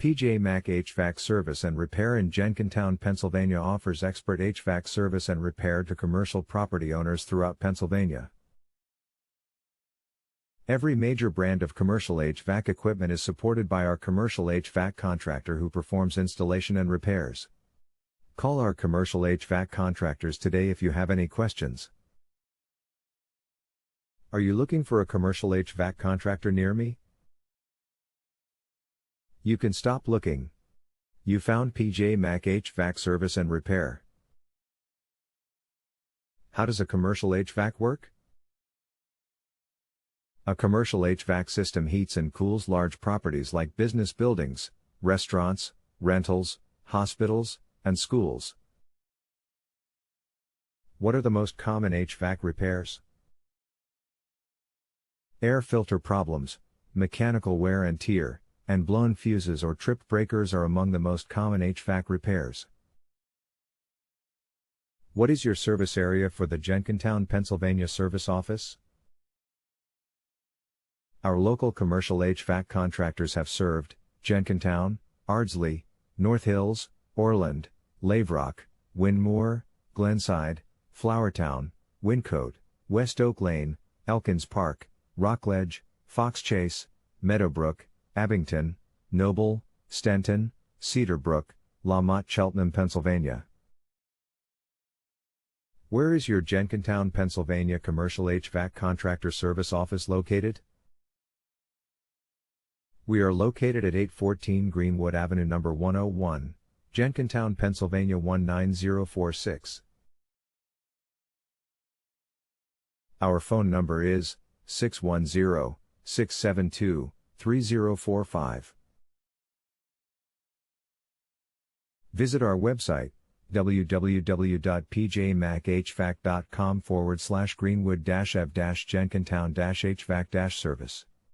PJ Mac HVAC Service and Repair in Jenkintown, Pennsylvania offers expert HVAC service and repair to commercial property owners throughout Pennsylvania. Every major brand of commercial HVAC equipment is supported by our commercial HVAC contractor who performs installation and repairs. Call our commercial HVAC contractors today if you have any questions. Are you looking for a commercial HVAC contractor near me? You can stop looking. You found PJ Mac HVAC Service and Repair. How does a commercial HVAC work? A commercial HVAC system heats and cools large properties like business buildings, restaurants, rentals, hospitals, and schools. What are the most common HVAC repairs? Air filter problems, mechanical wear and tear, and blown fuses or tripped breakers are among the most common HVAC repairs. What is your service area for the Jenkintown, Pennsylvania service office? Our local commercial HVAC contractors have served Jenkintown, Ardsley, North Hills, Orland, Lavrock, Wynmoor, Glenside, Flowertown, Wyncote, West Oak Lane, Elkins Park, Rockledge, Fox Chase, Meadowbrook, Abington, Noble, Stenton, Cedar Brook, Lamont, Cheltenham, Pennsylvania. Where is your Jenkintown, Pennsylvania commercial HVAC contractor service office located? We are located at 814 Greenwood Avenue No. 101, Jenkintown, Pennsylvania 19046. Our phone number is 610-672-3045. Visit our website, www.pjmachvac.com/greenwood-ev-jenkintown-hvac-service.